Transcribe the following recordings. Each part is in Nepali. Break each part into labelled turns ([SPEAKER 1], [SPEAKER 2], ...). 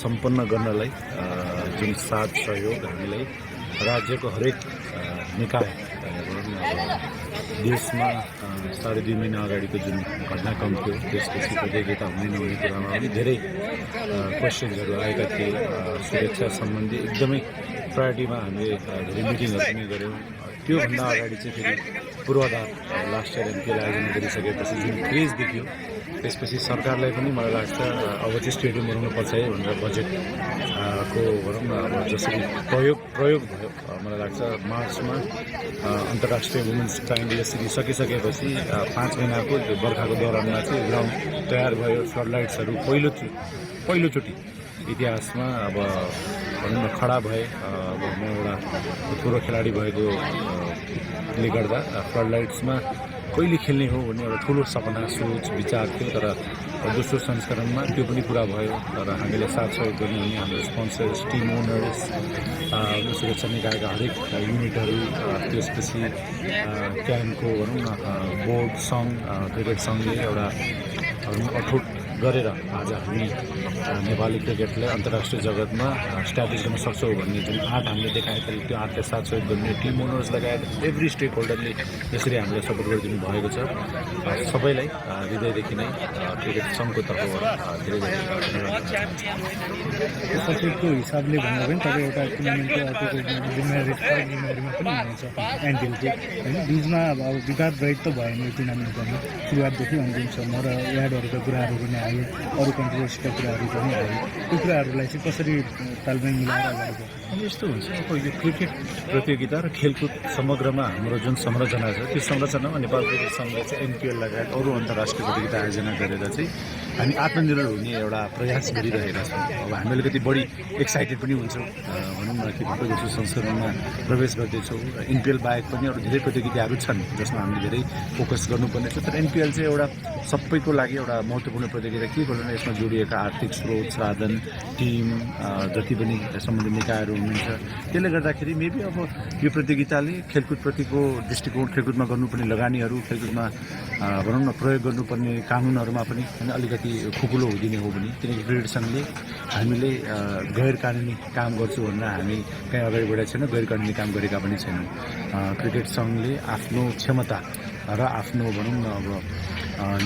[SPEAKER 1] सम्पन्न गर्नलाई जुन साथ सहयोग हामीलाई राज्यको हरेक निकाय देशमा 2.5 महिना अगाडिको जुन घटनाक्रम थियो त्यसपछि प्रतियोगिता हुने नहुने कुरामा पनि धेरै क्वेसन्सहरू आएका थिए। सुरक्षा सम्बन्धी एकदमै प्रायोरिटीमा हामीले धेरै मिटिङहरू पनि गऱ्यौँ। त्योभन्दा अगाडि चाहिँ फेरि पूर्वाधार लास्ट इयर एमपिएल आयोजना गरिसकेपछि जुन क्रेज देखियो त्यसपछि सरकारलाई पनि मलाई लाग्छ अब चाहिँ स्टेडियम बनाउनु पर्छ है भनेर बजेट को भनौँ न अब जसरी प्रयोग भयो मलाई लाग्छ मार्चमा अन्तर्राष्ट्रिय वुमेन्स ट्रायङ्गल यसरी सकिसकेपछि 5 महिनाको बर्खाको दौरानमा चाहिँ ग्राउन्ड तयार भयो। फ्लडलाइट्सहरू पहिलोचोटि इतिहासमा अब भनौँ न खडा भए। अब म एउटा ठुलो खेलाडी भएकोले गर्दा फ्लडलाइट्समा कहिले खेल्ने हो भन्ने एउटा ठुलो सपना सोच विचार थियो। तर दोस्रो संस्करणमा त्यो पनि पुरा भयो। तर हामीले साथ सहयोग गर्ने हुने हाम्रो स्पोन्सर्स, टिम ओनर्स, सुरक्षा निकायका हरेक युनिटहरू, त्यसपछि क्यानको भनौँ न बोर्ड सङ्घ, क्रिकेट सङ्घले एउटा अठोट गरेर आज हामी नेपाली क्रिकेटलाई अन्तर्राष्ट्रिय जगतमा स्ट्याब्लिस गर्न सक्छौँ भन्ने जुन आँट हामीले देखाएको थियो त्यो आँटलाई साथ सहयोग गर्ने टिम ओनर्स लगायत एभ्री स्टेक होल्डरले यसरी हामीलाई सपोर्ट गरिदिनु भएको छ। सबैलाई हृदयदेखि नै क्रिकेट सङ्घको तर्फबाट धेरै धेरै
[SPEAKER 2] सचिवको हिसाबले भन्दा पनि तपाईँ एउटा टुर्नामेन्टको अर्को जिम्मेवारीमा पनि हुनुहुन्छ एनटिएलको होइन। बिचमा अब विवाद रहित त भएन यो टुर्नामेन्ट गर्नु सुरुवातदेखि अन्तिमसम्म र यार्डहरूको कुराहरू पनि आयो, अरू कन्ट्रोभर्सीका कुराहरू पनि आयो। त्यो कुराहरूलाई चाहिँ कसरी तालमेल मिलाएर अगाडि बढ्छ?
[SPEAKER 1] अब यस्तो हुन्छ अब यो क्रिकेट प्रतियोगिता र खेलकुद समग्रमा हाम्रो जुन संरचना छ त्यो संरचनामा नेपाल क्रिकेट सङ्घले चाहिँ एमपिएल लगायत अरू अन्तर्राष्ट्रिय प्रतियोगिता आयोजना गरेर चाहिँ हामी आत्मनिर्भर हुने एउटा प्रयास गरिरहेका छौँ। अब हामी अलिकति बढी एक्साइटेड पनि हुन्छौँ भनौँ न कि भर्खर दोस्रो संस्करणमा प्रवेश गर्दैछौँ। एनपिएल बाहेक पनि अरू धेरै प्रतियोगिताहरू छन् जसमा हामीले धेरै फोकस गर्नुपर्ने छ। तर एनपिएल चाहिँ एउटा सबैको लागि एउटा महत्त्वपूर्ण प्रतियोगिता के गर्नु यसमा जोडिएका आर्थिक स्रोत साधन टिम जति पनि सम्बन्धित निकायहरू हुनुहुन्छ त्यसले गर्दाखेरि मेबी अब यो प्रतियोगिताले खेलकुदप्रतिको दृष्टिकोण, खेलकुदमा गर्नुपर्ने लगानीहरू, खेलकुदमा भनौँ न प्रयोग गर्नुपर्ने कानुनहरूमा पनि होइन अलिकति खुकुलो हुँदिने हो भने किनकि क्रिकेट सङ्घले हामीले गैर कानुनी काम गर्छु भनेर हामी कहीँ अगाडि बढेको छैन, गैर कानुनी काम गरेका पनि छैनौँ। क्रिकेट सङ्घले आफ्नो क्षमता र आफ्नो भनौँ न अब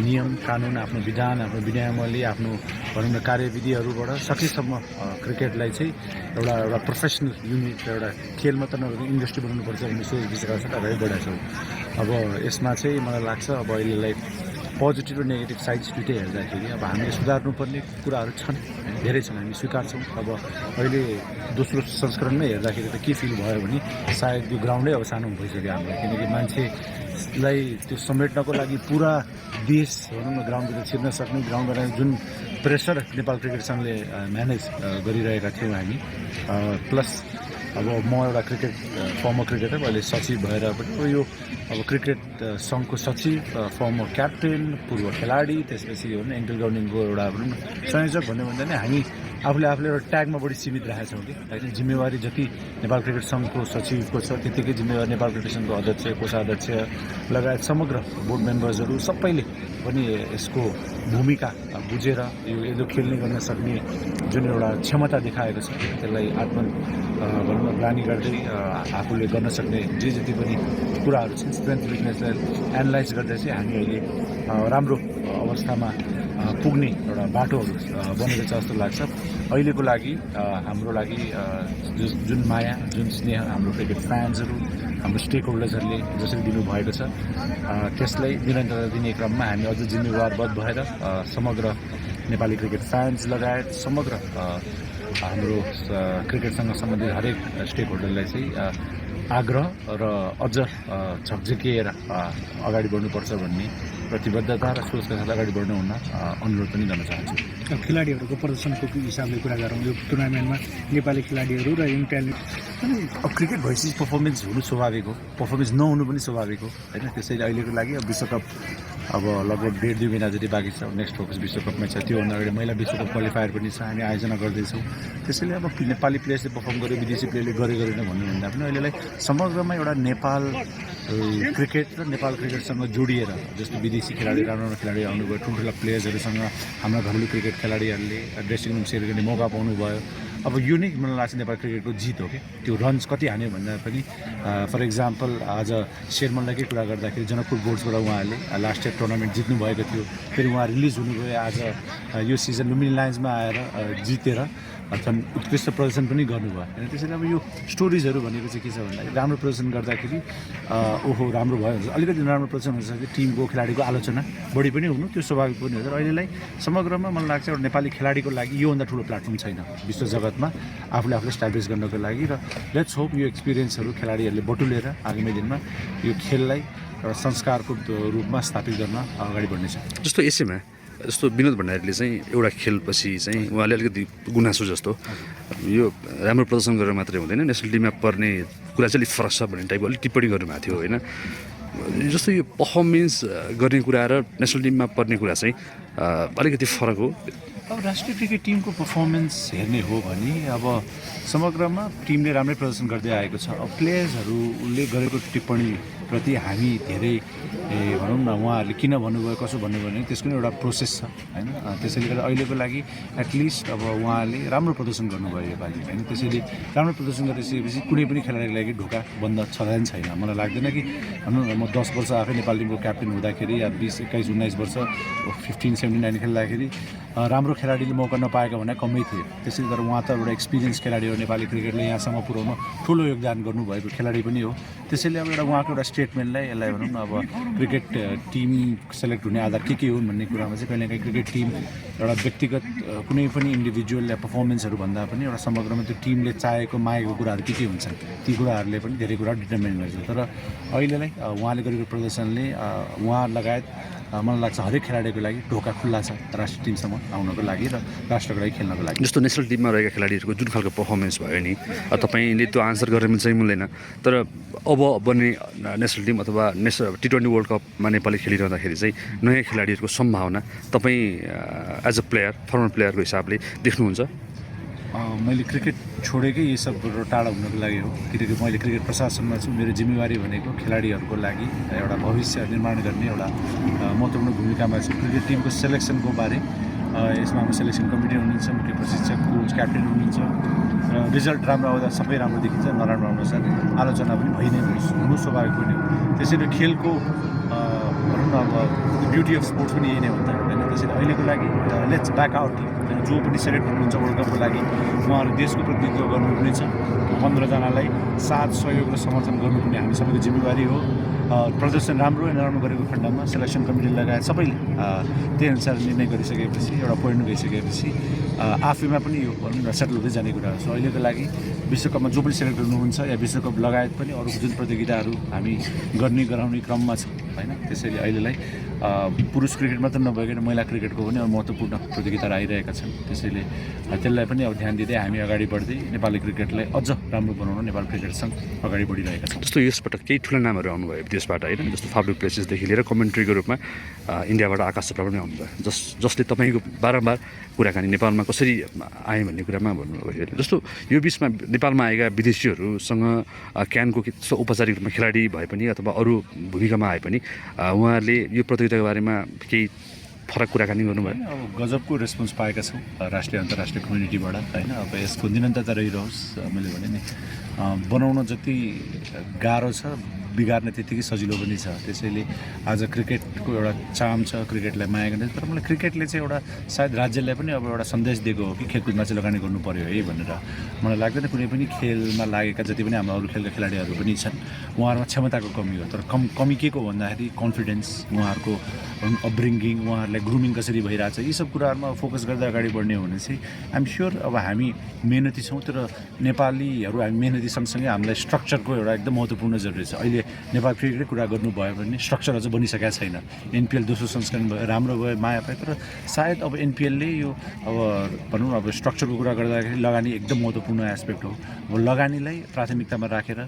[SPEAKER 1] नियम कानुन, आफ्नो विधान, आफ्नो विनियमावली, आफ्नो भनौँ न कार्यविधिहरूबाट सकेसम्म क्रिकेटलाई चाहिँ एउटा प्रोफेसनल युनिट, एउटा खेल मात्र नभएर इन्डस्ट्री बनाउनुपर्छ भन्ने सोच विचार छ अगाडि बढाएको छौँ। अब यसमा चाहिँ मलाई लाग्छ अब अहिलेलाई पोजिटिभ र नेगेटिभ साइड्स दुइटै हेर्दाखेरि अब हामीले सुधार्नुपर्ने कुराहरू छन्, धेरै छन्, हामी स्वीकार्छौँ। अब अहिले दोस्रो संस्करणमै हेर्दाखेरि त के फिल भयो भने सायद त्यो ग्राउन्डै अब सानो भइसक्यो हामीलाई, किनकि मान्छेलाई त्यो समेट्नको लागि पुरा देश भनौँ न ग्राउन्डतिर छिर्न सक्ने, ग्राउन्डबाट जुन प्रेसर नेपाल क्रिकेट सङ्घले म्यानेज गरिरहेका थियौँ हामी। प्लस अब म एउटा क्रिकेट फर्मर क्रिकेटर, अहिले सचिव भएर पनि यो अब क्रिकेट सङ्घको सचिव, फर्मर क्याप्टेन, पूर्व खेलाडी, त्यसपछि हो भने एङ्कल गभर्निङको एउटा भनौँ न संयोजक भन्यो भने नै हामी आफूले एउटा ट्यागमा बढी सीमित राखेका छौँ कि होइन। जिम्मेवारी जति नेपाल क्रिकेट सङ्घको सचिवको छ त्यतिकै जिम्मेवारी नेपाल क्रिकेट सङ्घको अध्यक्ष, कोषाध्यक्ष लगायत समग्र बोर्ड मेम्बर्सहरू सबैले पनि यसको भूमिका बुझेर यो खेल्ने गर्न सक्ने जुन एउटा क्षमता देखाएको छ त्यसलाई भनौँ न ग्लानी गर्दै आफूले गर्न सक्ने जे जति पनि कुराहरू छन् स्ट्रेन्थ विकनेसलाई एनालाइज गर्दा चाहिँ हामी अहिले राम्रो अवस्थामा पुग्ने एउटा बाटोहरू बनेको छ जस्तो लाग्छ। अहिलेको लागि हाम्रो लागि जुन माया, जुन स्नेह हाम्रो क्रिकेट फ्यान्सहरू, हाम्रो स्टेक होल्डर्सहरूले जसरी दिनुभएको छ त्यसलाई निरन्तरता दिने क्रममा हामी अझ जिम्मेवारबद्ध भएर समग्र नेपाली क्रिकेट फ्यान्स लगायत समग्र हाम्रो क्रिकेटसँग सम्बन्धित हरेक स्टेक होल्डरलाई चाहिँ आग्रह र अझ झकझकिएर अगाडि बढ्नुपर्छ भन्ने प्रतिबद्धता र सोचका साथ अगाडि बढ्नु हुन अनुरोध पनि गर्न चाहन्छु।
[SPEAKER 2] खेलाडीहरूको प्रदर्शनको हिसाबले कुरा गरौँ, यो टुर्नामेन्टमा नेपाली खेलाडीहरू र यङ ट्यालेन्ट
[SPEAKER 1] अब क्रिकेट भइसकेपछि पर्फर्मेन्स हुनु स्वाभाविक हो, पर्फर्मेन्स नहुनु पनि स्वाभाविक हो होइन। त्यसैले अहिलेको लागि अब विश्वकप अब लगभग 1.5-2 महिना जति बाँकी छ। नेक्स्ट फोकस विश्वकपमै छ। त्योभन्दा अगाडि महिला विश्वकप क्वालिफायर पनि छ, हामी आयोजना गर्दैछौँ। त्यसैले अब नेपाली प्लेयर्सले पर्फर्म गर्यो, विदेशी प्लेयरले गरेन भन्नुभन्दा पनि अहिलेलाई समग्रमा एउटा नेपाल क्रिकेट र नेपाल क्रिकेटसँग जोडिएर, जस्तो विदेशी खेलाडी राम्रो खेलाडी आउनुभयो, ठुल्ठुला प्लेयर्सहरूसँग हाम्रा घरेलु क्रिकेट खेलाडीहरूले ड्रेसिङ रुम सेयर गर्ने मौका पाउनुभयो। अब यो नै मलाई लाग्छ नेपाल क्रिकेटको जित हो कि त्यो रन्स कति हान्यो भन्दा पनि फर इक्जाम्पल आज शेरमनलाईकै कुरा गर्दाखेरि जनकपुर बोर्ड्सबाट उहाँहरूले लास्ट इयर टुर्नामेन्ट जित्नुभएको थियो, फेरि उहाँ रिलिज हुनुभयो, आज यो सिजन लुम्बिनी लायन्समा आएर जितेर झन् उत्कृष्ट प्रदर्शन पनि गर्नुभयो होइन। त्यसैले अब यो स्टोरिजहरू भनेको चाहिँ के छ भन्दाखेरि राम्रो प्रदर्शन गर्दाखेरि ओहो राम्रो भयो हुन्छ, अलिकति राम्रो प्रदर्शन हुन्छ कि टिमको खेलाडीको आलोचना बढी पनि हुनु त्यो स्वाभाविक पनि हुन्छ। र अहिलेलाई समग्रमा मलाई लाग्छ एउटा नेपाली खेलाडीको लागि योभन्दा ठुलो प्लेटफर्म छैन विश्व जगतमा आफूले इस्टाब्लिस गर्नको लागि। र लेट्स होप यो एक्सपिरियन्सहरू खेलाडीहरूले बटुलेर आगामी दिनमा यो खेललाई एउटा संस्कारको रूपमा स्थापित गर्न अगाडि बढ्नेछ।
[SPEAKER 3] जस्तो यसैमा जस्तो विनोद भण्डारीले चाहिँ एउटा खेलपछि चाहिँ उहाँले अलिकति गुनासो जस्तो यो राम्रो प्रदर्शन गरेर मात्रै हुँदैन, नेसनल टिममा पर्ने कुरा चाहिँ अलिक फरक छ भन्ने टाइपको अलिक टिप्पणी गर्नुभएको थियो होइन। जस्तो यो पर्फर्मेन्स गर्ने कुरा र नेसनल टिममा पर्ने कुरा चाहिँ अलिकति फरक हो।
[SPEAKER 1] अब राष्ट्रिय क्रिकेट टिमको पर्फर्मेन्स हेर्ने हो भने अब समग्रमा टिमले राम्रै प्रदर्शन गर्दै आएको छ। अब प्लेयर्सहरूले गरेको टिप्पणीप्रति हामी धेरै भनौँ न उहाँहरूले किन भन्नुभयो कसो भन्नुभयो भने त्यसको पनि एउटा प्रोसेस छ होइन। त्यसैले गर्दा अहिलेको लागि एटलिस्ट अब उहाँले राम्रो प्रदर्शन गर्नुभयो योपालि होइन। त्यसैले राम्रो प्रदर्शन गरिसकेपछि कुनै पनि खेलाडीको लागि ढोका बन्द छँदैन छैन। मलाई लाग्दैन कि भनौँ न म 10 वर्ष आफै नेपाल टिमको क्याप्टेन हुँदाखेरि या 20, 21, 19 वर्ष 15, 17, 19 खेल्दाखेरि राम्रो खेलाडीले मौका नपाएको भने कमै थियो। त्यसैले गर्दा उहाँ त एउटा एक्सपिरियन्स खेलाडी हो, नेपाली क्रिकेटले यहाँसम्म पुर्याउन ठुलो योगदान गर्नुभएको खेलाडी पनि हो। त्यसैले अब एउटा उहाँको एउटा स्टेटमेन्टलाई यसलाई भनौँ न अब क्रिकेट टिम सेलेक्ट हुने आधार के हुन् भन्ने कुरामा चाहिँ कहिलेकाहीँ क्रिकेट टिम एउटा व्यक्तिगत कुनै पनि इन्डिभिजुअल या पर्फर्मेन्सहरू भन्दा पनि एउटा समग्रमा त्यो टिमले चाहेको मागेको कुराहरू के हुन्छन् ती कुराहरूले पनि धेरै कुरा डिटर्मिन गर्छ। तर अहिलेलाई उहाँले गरेको प्रदर्शनले उहाँ लगायत मलाई लाग्छ हरेक खेलाडीको लागि ढोका खुल्ला छ राष्ट्रिय टिमसम्म आउनको लागि र राष्ट्रको लागि खेल्नको लागि।
[SPEAKER 3] जस्तो नेसनल टिममा रहेका खेलाडीहरूको जुन खालको पर्फर्मेन्स भयो नि तपाईँले त्यो आन्सर गरेर चाहिँ मिल्दैन, तर अब बन्ने नेसनल टिम अथवा T20 वर्ल्ड कपमा नेपाली खेलिरहँदाखेरि चाहिँ नयाँ खेलाडीहरूको सम्भावना तपाईँ एज अ प्लेयर फर्मर प्लेयरको हिसाबले देख्नुहुन्छ?
[SPEAKER 1] मैले क्रिकेट छोडेकै यी सबबाट टाढा हुनको लागि हो, किनकि मैले क्रिकेट प्रशासनमा छु। मेरो जिम्मेवारी भनेको खेलाडीहरूको लागि एउटा भविष्य निर्माण गर्ने एउटा महत्त्वपूर्ण भूमिकामा छु। क्रिकेट टिमको सेलेक्सनको बारे यसमा हाम्रो सेलेक्सन कमिटी हुनुहुन्छ, मुख्य प्रशिक्षक कोच क्याप्टेन हुनुहुन्छ र रिजल्ट राम्रो आउँदा सबै राम्रो देखिन्छ, नराम्रो आउँदा साथ आलोचना पनि भइ नै हुनु स्वाभाविक पनि हो। त्यसैले खेलको भनौँ न अब ब्युटी अफ स्पोर्ट्स पनि यही नै हुन्छ होइन। त्यसैले अहिलेको लागि लेट्स ब्याक आउट टिम जो पनि सेलेक्ट हुनुहुन्छ वर्ल्ड कपको लागि उहाँहरू देशको प्रतिनिधित्व गर्नुपर्ने छ। 15 जनालाई साथ सहयोग र समर्थन गर्नुपर्ने हामी सबैको जिम्मेवारी हो। प्रदर्शन राम्रो या नराम्रो गरेको खण्डमा सेलेक्सन कमिटी लगायत सबैले त्यही अनुसार निर्णय गरिसकेपछि एउटा पोइन्ट गइसकेपछि आफैमा पनि यो भनौँ न सेटल हुँदै जाने कुरा हो। सो अहिलेको लागि विश्वकपमा जो पनि सेलेक्ट हुनुहुन्छ या विश्वकप लगायत पनि अरू जुन प्रतियोगिताहरू हामी गराउने क्रममा छौँ होइन। त्यसैले अहिलेलाई पुरुष क्रिकेट मात्र नभइकन महिला क्रिकेटको पनि महत्त्वपूर्ण प्रतियोगिताहरू आइरहेका छन्। त्यसैले त्यसलाई पनि अब ध्यान दिँदै हामी अगाडि बढ्दै नेपाली क्रिकेटलाई अझ राम्रो बनाउन नेपाल क्रिकेटसँग अगाडि बढिरहेका छौँ।
[SPEAKER 3] जस्तो यसपटक केही ठुला नामहरू आउनुभयो विदेशबाट होइन, जस्तो फाब्लु प्लेसेसदेखि लिएर कमेन्ट्रीको रूपमा इन्डियाबाट आकाश चोपडा पनि आउनुभयो, जसले तपाईँको बारम्बार कुराकानी नेपालमा कसरी आए भन्ने कुरामा भन्नुभयो। जस्तो यो बिचमा नेपालमा आएका विदेशीहरूसँग क्यानको औपचारिक रूपमा खेलाडी भए पनि अथवा अरू भूमिकामा आए पनि उहाँहरूले यो प्रतियोगिताको बारेमा केही फरक कुराकानी गर्नुभयो?
[SPEAKER 1] अब गजबको रेस्पोन्स पाएका छौँ राष्ट्रिय अन्तर्राष्ट्रिय कम्युनिटीबाट होइन। अब यसको निरन्तरता रहिरहोस्। मैले भने नि बनाउन जति गाह्रो छ बिगार्ने त्यतिकै सजिलो पनि छ। त्यसैले आज क्रिकेटको एउटा चाम छ, क्रिकेटलाई माया गर्ने। तर मलाई क्रिकेटले चाहिँ एउटा सायद राज्यलाई पनि अब एउटा सन्देश दिएको हो कि खेलकुदमा चाहिँ लगानी गर्नु पर्यो है भनेर। मलाई लाग्दैन कुनै पनि खेलमा लागेका जति पनि हाम्रो अरू खेलका खेलाडीहरू पनि छन् उहाँहरूमा क्षमताको कमी हो, तर कमी के को भन्दाखेरि कन्फिडेन्स, उहाँहरूको अपब्रिङ्गिङ, उहाँहरूलाई ग्रुमिङ कसरी भइरहेछ, यी सब कुराहरूमा फोकस गर्दै अगाडि बढ्ने हो भने चाहिँ आइएम स्योर अब हामी मेहनती छौँ। तर नेपालीहरू हामी मेहनती सँगसँगै हामीलाई स्ट्रक्चरको एउटा एकदम महत्त्वपूर्ण जरुरी छ। अहिले नेपाल क्रिकेटकै कुरा गर्नुभयो भने स्ट्रक्चर अझ बनिसकेका छैन। एनपिएल दोस्रो संस्करण भयो, राम्रो भयो, माया पायो, तर सायद अब एनपिएलले यो अब भनौँ अब स्ट्रक्चरको कुरा गर्दाखेरि लगानी एकदम महत्त्वपूर्ण एस्पेक्ट हो। अब लगानीलाई प्राथमिकतामा राखेर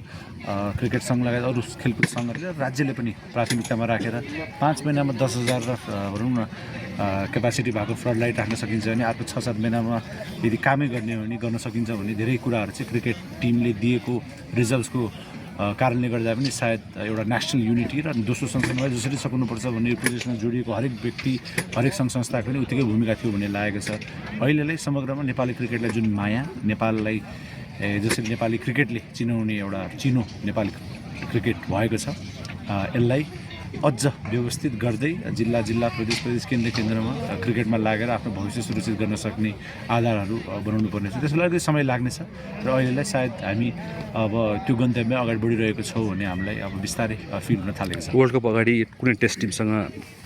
[SPEAKER 1] क्रिकेट सङ्घ लगायत अरू खेलकुद सङ्घहरूले राज्यले पनि प्राथमिकतामा राखेर 5 महिनामा 10,000 र भनौँ न क्यापासिटी भएको फ्लड लाइट राख्न सकिन्छ भने अर्को 6-7 महिनामा यदि कामै गर्ने हो भने गर्न सकिन्छ भने धेरै कुराहरू चाहिँ क्रिकेट टिमले दिएको रिजल्ट्सको कारणले गर्दा पनि सायद एउटा नेसनल युनिटी र दोस्रो संस्करणलाई जसरी सकुनुपर्छ भन्ने प्रोजेक्टमा जोडिएको हरेक व्यक्ति हरेक सङ्घ संस्थाको पनि उत्तिकै भूमिका थियो भन्ने लागेको छ। अहिलेलाई समग्रमा नेपाली क्रिकेटलाई जुन माया, नेपाललाई जसरी नेपाली क्रिकेटले चिनाउने एउटा चिनो नेपाली क्रिकेट भएको छ, यसलाई अझ व्यवस्थित गर्दै जिल्ला जिल्ला प्रदेश केन्द्रमा क्रिकेटमा लागेर आफ्नो भविष्य सुरक्षित गर्न सक्ने आधारहरू बनाउनु पर्नेछ। त्यसको लागि समय लाग्नेछ र अहिलेलाई सायद हामी अब त्यो गन्तव्य अगाडि बढिरहेको छौँ भन्ने हामीलाई अब बिस्तारै फिल हुन थालेको छ।
[SPEAKER 3] वर्ल्ड कप अगाडि कुनै टेस्ट टिमसँग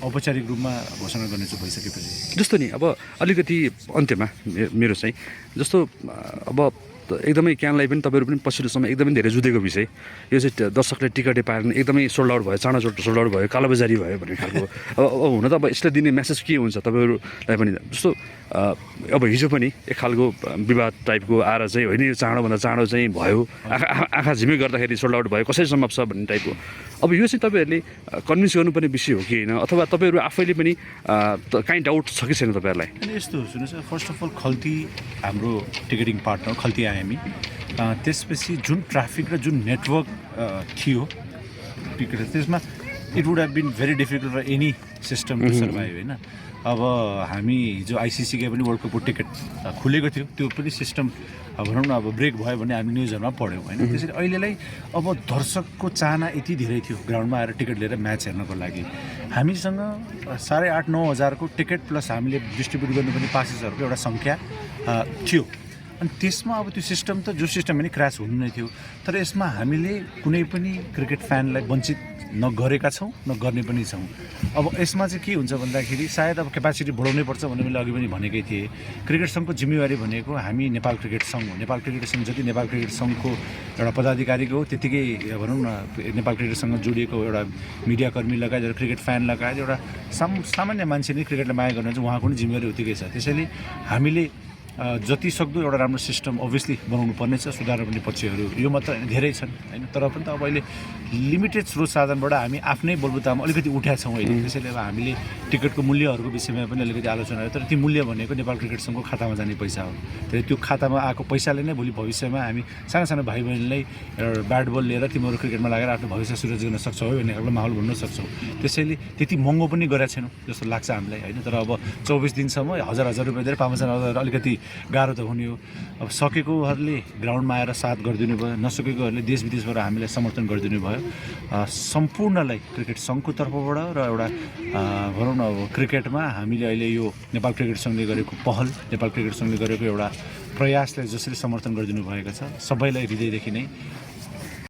[SPEAKER 1] औपचारिक रूपमा घोषणा गर्नेछु भइसकेपछि।
[SPEAKER 3] जस्तो नि अब अलिकति अन्त्यमा मेरो चाहिँ जस्तो अब एकदमै क्यानलाई पनि तपाईँहरू पनि पछिल्लो समय एकदमै धेरै जुधेको विषय यो चाहिँ दर्शकले टिकटै पाएन, एकदमै सोल्ड आउट भयो, चाँडो सोल्ड आउट भयो, कालोबजारी भयो भन्ने खालको। अब हुन त अब यसले दिने मेसेज के हुन्छ तपाईँहरूलाई पनि? जस्तो अब हिजो पनि एक खालको विवाद टाइपको आएर चाहिँ होइन यो चाँडोभन्दा चाँडो चाहिँ भयो, आँखा झिमै गर्दाखेरि सोल्ड आउट भयो, कसरी सम्भव छ भन्ने टाइपको। अब यो चाहिँ तपाईँहरूले कन्भिन्स गर्नुपर्ने विषय हो कि होइन, अथवा तपाईँहरू आफैले पनि काहीँ डाउट छ कि छैन तपाईँहरूलाई?
[SPEAKER 1] अनि यस्तो सुन्नुहोस्, फर्स्ट अफ अल खल्ती हाम्रो टिकटिङ पार्टनर खल्ती हामी त्यसपछि जुन ट्राफिक र जुन नेटवर्क थियो टिकट त्यसमा it would have been very difficult for any system to survive होइन। अब हामी हिजो आइसिसीकै पनि वर्ल्ड कपको टिकट खुलेको थियो, त्यो पनि सिस्टम भनौँ न अब ब्रेक भयो भने हामी न्युजहरूमा पढ्यौँ होइन। त्यसरी अहिलेलाई अब दर्शकको चाहना यति धेरै थियो ग्राउन्डमा आएर टिकट लिएर म्याच हेर्नको लागि। हामीसँग 8,500-9 हजारको टिकट प्लस हामीले डिस्ट्रिब्युट गर्नुपर्ने पासेसहरूको एउटा सङ्ख्या थियो। अनि त्यसमा अब त्यो सिस्टम त जो सिस्टम पनि क्रास हुनु नै थियो, तर यसमा हामीले कुनै पनि क्रिकेट फ्यानलाई वञ्चित नगरेका छौँ न गर्ने पनि छौँ। अब यसमा चाहिँ के हुन्छ भन्दाखेरि सायद अब क्यापासिटी बढाउनै पर्छ भन्ने मैले अघि पनि भनेकै थिएँ। क्रिकेट सङ्घको जिम्मेवारी भनेको हामी नेपाल क्रिकेट सङ्घ हो। नेपाल क्रिकेट सङ्घ जति नेपाल क्रिकेट सङ्घको एउटा पदाधिकारीको हो त्यत्तिकै भनौँ न नेपाल क्रिकेटसँग जोडिएको एउटा मिडियाकर्मी लगायत एउटा क्रिकेट फ्यान लगायत एउटा सामान्य मान्छे नै क्रिकेटलाई माया गर्नुहुन्छ, उहाँको पनि जिम्मेवारी उत्तिकै छ। त्यसैले हामीले जति सक्दो एउटा राम्रो सिस्टम अभियसली बनाउनु पर्नेछ। सुधार गर्ने पक्षहरू यो मात्र धेरै छन् होइन, तर पनि त अब अहिले लिमिटेड स्रोत साधनबाट हामी आफ्नै बलबुतामा अलिकति उठेका छौँ अहिले। त्यसैले अब हामीले टिकटको मूल्यहरूको विषयमा पनि अलिकति आलोचना गर्यो, तर ती मूल्य भनेको नेपाल क्रिकेट सङ्घको खातामा जाने पैसा हो। त्यसले त्यो खातामा आएको पैसाले नै भोलि भविष्यमा हामी सानो सानो भाइ बहिनीलाई एउटा ब्याट बल लिएर तिमीहरू क्रिकेटमा लागेर आफ्नो भविष्य सुरक्षित गर्न सक्छौ है भन्ने खालको माहौल भन्न सक्छौँ। त्यसैले त्यति महँगो पनि गरेका छैनौँ जस्तो लाग्छ हामीलाई होइन। तर अब 24 दिनसम्म 1,000 रुपियाँ दिएर 5,000 अलिकति गाह्रो त हुने हो। अब सकेकोहरूले ग्राउन्डमा आएर साथ गरिदिनु भयो, नसकेकोहरूले देश विदेशबाट हामीलाई समर्थन गरिदिनु भयो। सम्पूर्णलाई क्रिकेट सङ्घको तर्फबाट र एउटा भनौँ न अब क्रिकेटमा हामीले अहिले यो नेपाल क्रिकेट सङ्घले गरेको पहल, नेपाल क्रिकेट सङ्घले गरेको एउटा प्रयासलाई जसरी समर्थन गरिदिनु भएको छ सबैलाई हृदयदेखि नै